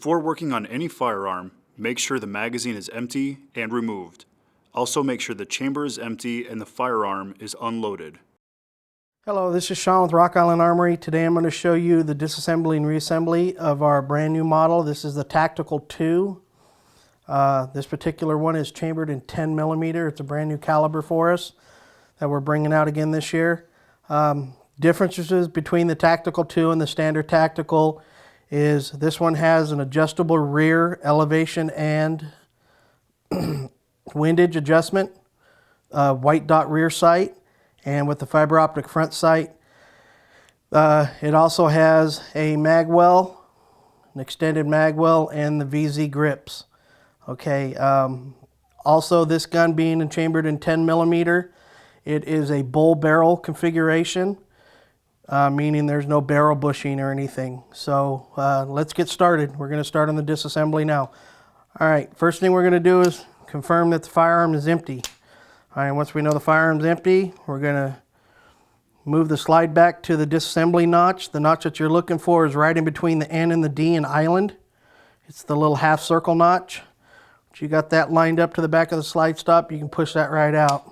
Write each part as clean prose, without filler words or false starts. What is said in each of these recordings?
Before working on any firearm, make sure the magazine is empty and removed. Also make sure the chamber is empty and the firearm is unloaded. Hello, this is Sean with Rock Island Armory. Today I'm going to show you the disassembly and reassembly of our brand new model. This is the Tactical 2. This particular one is chambered in 10 millimeter. It's a brand new caliber for us that we're bringing out again this year. Differences between the Tactical 2 and the standard Tactical is this one has an adjustable rear elevation and windage adjustment, white dot rear sight, and with the fiber optic front sight. It also has a mag well, an extended mag well, and the VZ grips. Okay. Also, this gun being chambered in 10 millimeter, it is a bull barrel configuration. Meaning there's no barrel bushing or anything. So let's get started. We're going to start on the disassembly now. All right, first thing we're going to do is confirm that the firearm is empty. All right, once we know the firearm's empty, we're going to move the slide back to the disassembly notch. The notch that you're looking for is right in between the N and the D in island. It's the little half circle notch. Once you got that lined up to the back of the slide stop, you can push that right out.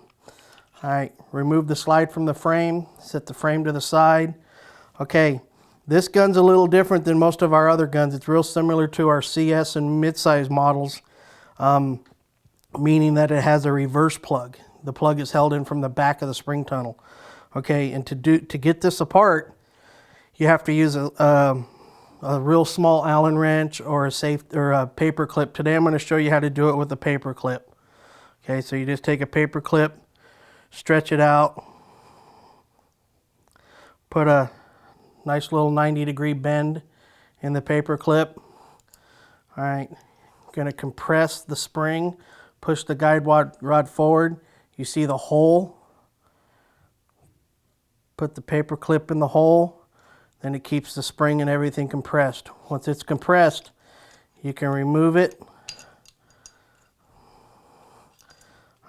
All right, remove the slide from the frame, set the frame to the side. Okay, this gun's a little different than most of our other guns. It's real similar to our CS and mid-size models, meaning that it has a reverse plug. The plug is held in from the back of the spring tunnel. Okay, and to get this apart, you have to use a real small Allen wrench or a paper clip. Today I'm going to show you how to do it with a paper clip. Okay, so you just take a paper clip, stretch it out, put a nice little 90-degree bend in the paper clip. All right, going to compress the spring, push the guide rod forward. You see the hole. Put the paper clip in the hole, then it keeps the spring and everything compressed. Once it's compressed, you can remove it.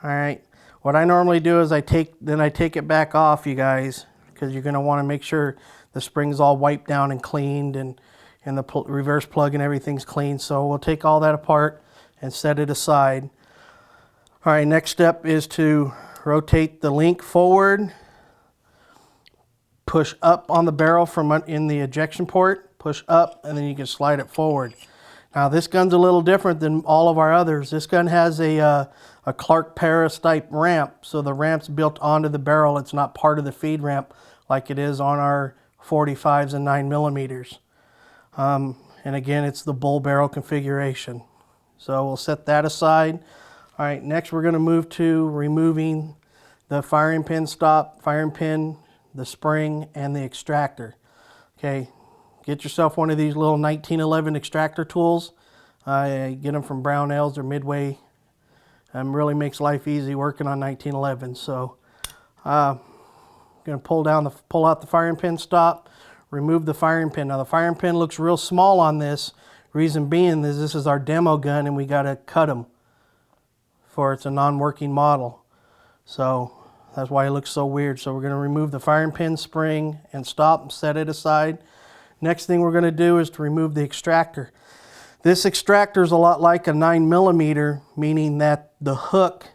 All right. What I normally do is I take it back off, you guys, because you're going to want to make sure the spring's all wiped down and cleaned and the reverse plug and everything's clean. So we'll take all that apart and set it aside. All right, next step is to rotate the link forward, push up on the barrel from in the ejection port, push up, and then you can slide it forward. Now this gun's a little different than all of our others. This gun has a Clark Paris type ramp, so the ramp's built onto the barrel. It's not part of the feed ramp like it is on our 45s and 9 millimeters. And again, it's the bull barrel configuration. So we'll set that aside. All right, next we're going to move to removing the firing pin stop, firing pin, the spring, and the extractor. Okay. Get yourself one of these little 1911 extractor tools. Get them from Brownells or Midway. Really makes life easy working on 1911. So I'm going to pull out the firing pin stop, remove the firing pin. Now the firing pin looks real small on this. Reason being is this is our demo gun and we got to cut them for it's a non-working model. So that's why it looks so weird. So we're going to remove the firing pin, spring, and stop and set it aside. Next thing we're going to do is to remove the extractor. This extractor is a lot like a 9 millimeter, meaning that the hook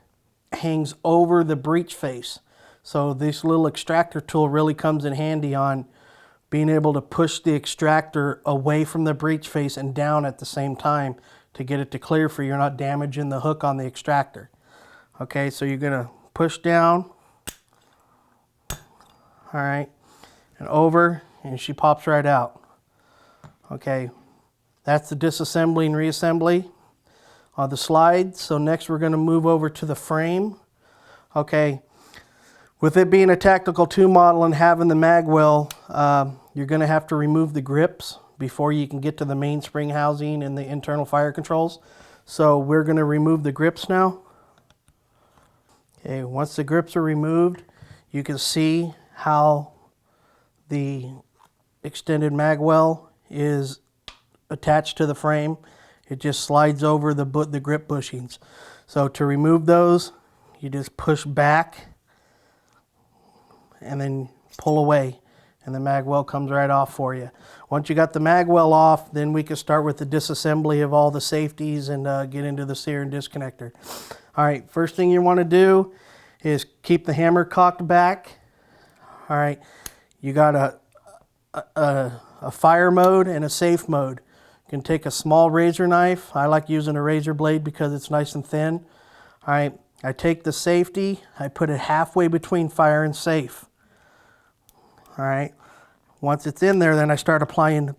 hangs over the breech face. So this little extractor tool really comes in handy on being able to push the extractor away from the breech face and down at the same time to get it to clear for you're not damaging the hook on the extractor. Okay, so you're going to push down. All right, and over, and she pops right out. Okay, that's the disassembly and reassembly on the slide. So next we're going to move over to the frame. Okay, with it being a Tactical 2 model and having the mag well, you're going to have to remove the grips before you can get to the mainspring housing and the internal fire controls. So we're going to remove the grips now. Okay, once the grips are removed, you can see how the extended mag well is attached to the frame. It just slides over the grip bushings. So to remove those, you just push back and then pull away, and the mag well comes right off for you. Once you got the mag well off, then we can start with the disassembly of all the safeties and get into the sear and disconnector. All right, first thing you want to do is keep the hammer cocked back. All right, you got a fire mode and a safe mode. You can take a small razor knife. I like using a razor blade because it's nice and thin. All right, I take the safety, I put it halfway between fire and safe. All right, once it's in there, then I start applying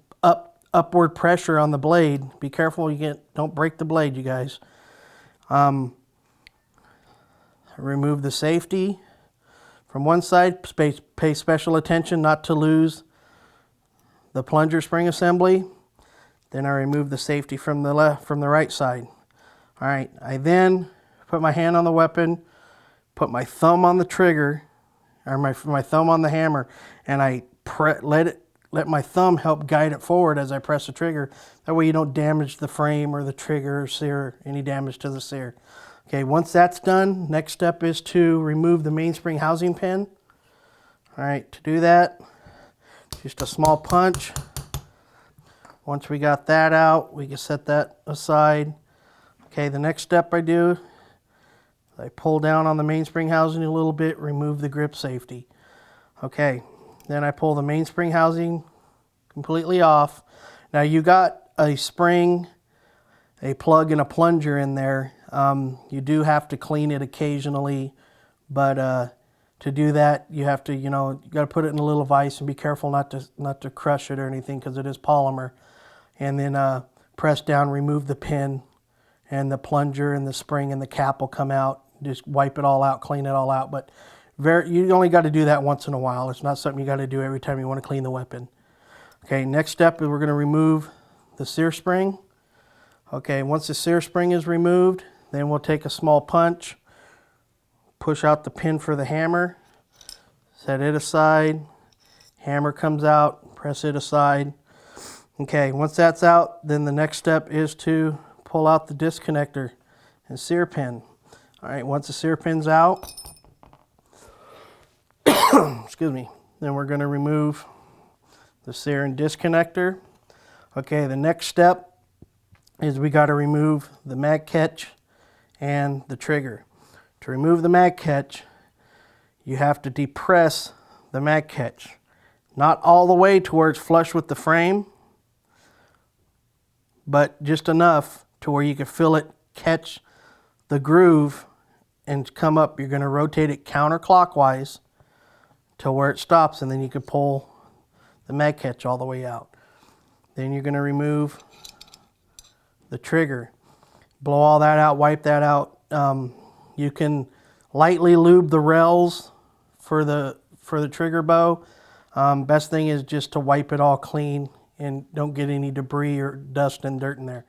upward pressure on the blade. Be careful don't break the blade, you guys. Remove the safety from one side. Pay special attention not to lose the plunger spring assembly. Then I remove the safety from the right side. All right, I then put my hand on the weapon, put my thumb on the trigger, or my thumb on the hammer, and I let my thumb help guide it forward as I press the trigger. That way you don't damage the frame or the trigger or sear, any damage to the sear. Okay, once that's done, next step is to remove the mainspring housing pin. All right, to do that, just a small punch. Once we got that out, we can set that aside. Okay, the next step I do, I pull down on the mainspring housing a little bit, remove the grip safety. Okay, then I pull the mainspring housing completely off. Now you got a spring, a plug, and a plunger in there. You do have to clean it occasionally, but to do that, you have to, you got to put it in a little vise and be careful not to crush it or anything because it is polymer. And then press down, remove the pin, and the plunger and the spring and the cap will come out. Just wipe it all out, clean it all out. But you only got to do that once in a while. It's not something you got to do every time you want to clean the weapon. Okay, next step is we're going to remove the sear spring. Okay, once the sear spring is removed, then we'll take a small punch, push out the pin for the hammer, set it aside, hammer comes out, press it aside. Okay, once that's out, then the next step is to pull out the disconnector and sear pin. All right, once the sear pin's out, excuse me, then we're going to remove the sear and disconnector. Okay, the next step is we got to remove the mag catch and the trigger. To remove the mag catch, you have to depress the mag catch. Not all the way to where it's flush with the frame, but just enough to where you can feel it catch the groove and come up. You're going to rotate it counterclockwise to where it stops, and then you can pull the mag catch all the way out. Then you're going to remove the trigger. Blow all that out, wipe that out. You can lightly lube the rails for the trigger bow. Best thing is just to wipe it all clean and don't get any debris or dust and dirt in there.